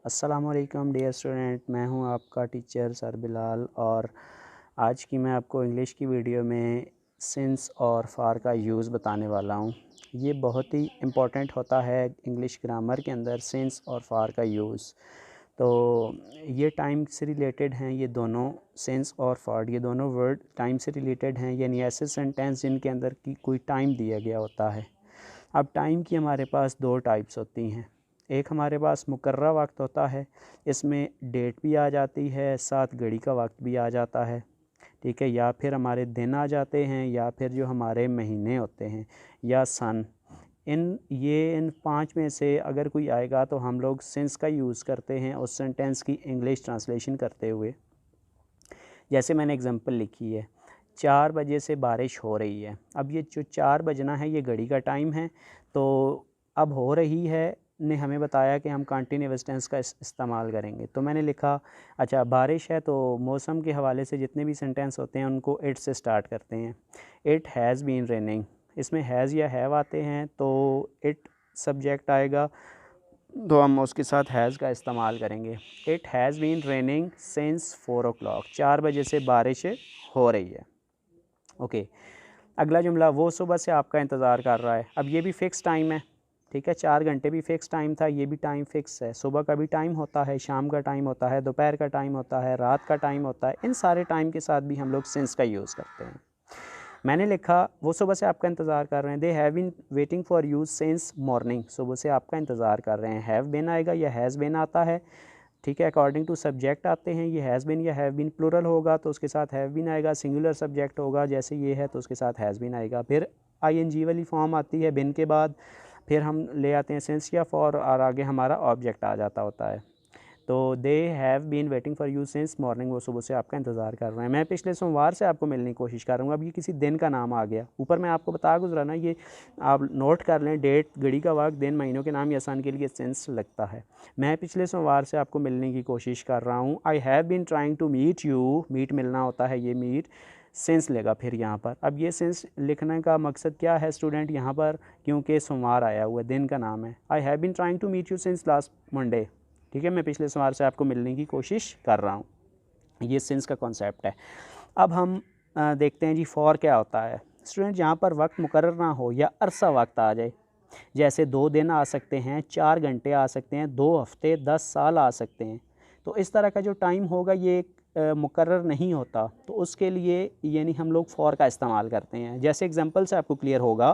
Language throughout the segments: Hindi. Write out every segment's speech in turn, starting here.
अस्सलामुअलैकुम डियर स्टूडेंट, मैं हूं आपका टीचर सर बिलाल। और आज की मैं आपको इंग्लिश की वीडियो में सिंस और फार का यूज़ बताने वाला हूं। ये बहुत ही इम्पोर्टेंट होता है इंग्लिश ग्रामर के अंदर, सिंस और फार का यूज़। तो ये टाइम से रिलेटेड हैं, ये दोनों सिंस और फार, ये दोनों वर्ड टाइम से रिलेटेड हैं, यानी ऐसे सेंटेंस जिनके अंदर की कोई टाइम दिया गया होता है। अब टाइम की हमारे पास दो टाइप्स होती हैं। एक हमारे पास मुकर्रर वक्त होता है, इसमें डेट भी आ जाती है, साथ घड़ी का वक्त भी आ जाता है, ठीक है। या फिर हमारे दिन आ जाते हैं, या फिर जो हमारे महीने होते हैं या सन। इन पांच में से अगर कोई आएगा तो हम लोग सिंस का यूज़ करते हैं उस सेंटेंस की इंग्लिश ट्रांसलेशन करते हुए। जैसे मैंने एग्जांपल लिखी है, 4 बजे से बारिश हो रही है। अब ये जो 4 बजना है ये घड़ी का टाइम है, तो अब हो रही है ने हमें बताया कि हम कंटिन्यूअस टेंस का इस्तेमाल करेंगे। तो मैंने लिखा अच्छा बारिश है, तो मौसम के हवाले से जितने भी सेंटेंस होते हैं उनको इट से स्टार्ट करते हैं। इट हैज़ बीन रेनिंग, इसमें हैज़ या हैव आते हैं, तो इट सब्जेक्ट आएगा तो हम उसके साथ हैज़ का इस्तेमाल करेंगे। It has been raining since 4 o'clock, 4 बजे से बारिश हो रही है। ओके, अगला जुमला, वो सुबह से आपका इंतज़ार कर रहा है। अब ये भी फ़िक्स टाइम है, ठीक है। 4 घंटे भी फ़िक्स टाइम था, ये भी टाइम फ़िक्स है। सुबह का भी टाइम होता है, शाम का टाइम होता है, दोपहर का टाइम होता है, रात का टाइम होता है। इन सारे टाइम के साथ भी हम लोग सिंस का यूज़ करते हैं। मैंने लिखा वो सुबह से आपका इंतज़ार कर रहे हैं। They have been waiting for you since morning, सुबह से आपका इंतज़ार कर रहे हैं। हैव बीन आएगा या हैज़ बीन आता है, ठीक है। अकॉर्डिंग टू सब्जेक्ट आते हैं, ये हैज़ बीन या हैव बीन प्लूरल होगा तो उसके साथ हैव बीन आएगा। सिंगुलर सब्जेक्ट होगा जैसे ये है तो उसके साथ हैज़ बीन आएगा। फिर आईएनजी वाली फॉर्म आती है बिन के बाद, फिर हम ले आते हैं सिंस या फॉर और आगे हमारा ऑब्जेक्ट आ जाता होता है। तो they have been waiting for you since morning, वो सुबह से आपका इंतज़ार कर रहे हैं। मैं पिछले सोमवार से आपको मिलने की कोशिश कर रहा हूँ। अब ये किसी दिन का नाम आ गया, ऊपर मैं आपको बता गुजरा ना, ये आप नोट कर लें, डेट, घड़ी का वक्त, दिन, महीनों के नाम या सन के लिए सिंस लगता है। मैं पिछले सोमवार से आपको मिलने की कोशिश कर रहा हूँ। I have been trying to meet you, meet मिलना होता है, ये मीट सेंस लेगा फिर यहाँ पर। अब ये सेंस लिखने का मकसद क्या है स्टूडेंट यहाँ पर, क्योंकि सोमवार आया हुआ दिन का नाम है। I have been trying to meet you since last Monday, ठीक है। मैं पिछले सोमवार से आपको मिलने की कोशिश कर रहा हूँ, ये सिंस का कॉन्सेप्ट है। अब हम देखते हैं जी फॉर क्या होता है। स्टूडेंट यहाँ पर वक्त मुकर्रर ना हो या अरसा वक्त आ जाए, जैसे 2 दिन आ सकते हैं, 4 घंटे आ सकते हैं, 2 हफ्ते, 10 साल आ सकते हैं। तो इस तरह का जो टाइम होगा ये मुकर्रर नहीं होता, तो उसके लिए यानी हम लोग फॉर का इस्तेमाल करते हैं। जैसे एग्जांपल से आपको क्लियर होगा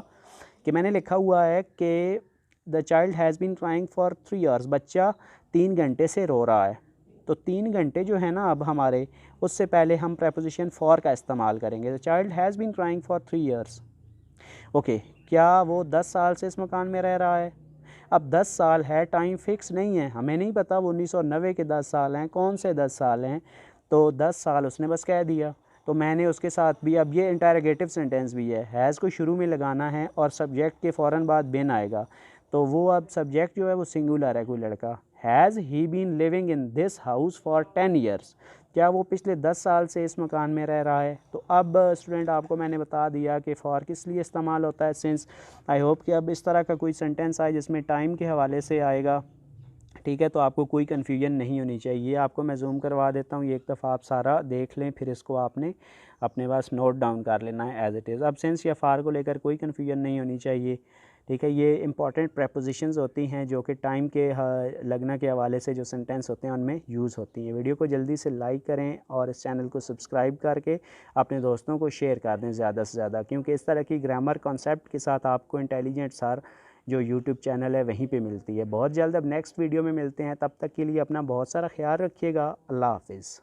कि मैंने लिखा हुआ है कि the child has been crying for 3 hours, बच्चा 3 घंटे से रो रहा है। तो 3 घंटे जो है ना अब हमारे, उससे पहले हम प्रपोजिशन फॉर का इस्तेमाल करेंगे। The child has been crying for 3 years. Okay, क्या वो 10 साल से इस मकान में रह रहा है? अब 10 साल है, टाइम फिक्स नहीं है, हमें नहीं पता वो 1990 के 10 साल हैं, कौन से 10 साल हैं। तो 10 साल उसने बस कह दिया, तो मैंने उसके साथ भी, अब ये इंटरोगेटिव सेंटेंस भी है, हैज़ को शुरू में लगाना है और सब्जेक्ट के फ़ौरन बाद बिन आएगा। तो वो अब सब्जेक्ट जो है वो सिंगुलर है, कोई लड़का। Has he been living in this house for 10 years, क्या वो पिछले 10 साल से इस मकान में रह रहा है। तो अब स्टूडेंट आपको मैंने बता दिया कि फॉर किस लिए इस्तेमाल होता है, सिंस। आई होप कि अब इस तरह का कोई सेंटेंस आए जिसमें टाइम के हवाले से आएगा, ठीक है, तो आपको कोई कन्फ्यूजन नहीं होनी चाहिए। आपको मैं जूम करवा देता हूँ, ये एक दफ़ा आप सारा देख लें, फिर इसको आपने अपने पास नोट डाउन कर लेना है एज़ इट इज़। अब सिंस या फार को लेकर कोई कन्फ्यूजन नहीं होनी चाहिए, ठीक है। ये इंपॉर्टेंट प्रेपोजिशंस होती हैं जो कि टाइम के लगना के हवाले से जो सेंटेंस होते हैं उनमें यूज़ होती हैं। वीडियो को जल्दी से लाइक करें और इस चैनल को सब्सक्राइब करके अपने दोस्तों को शेयर कर दें ज़्यादा से ज़्यादा, क्योंकि इस तरह की ग्रामर कॉन्सेप्ट के साथ आपको इंटेलिजेंट सर जो यूट्यूब चैनल है वहीं पे मिलती है। बहुत जल्द अब नेक्स्ट वीडियो में मिलते हैं, तब तक के लिए अपना बहुत सारा ख्याल रखिएगा। अल्लाह हाफ़िज़।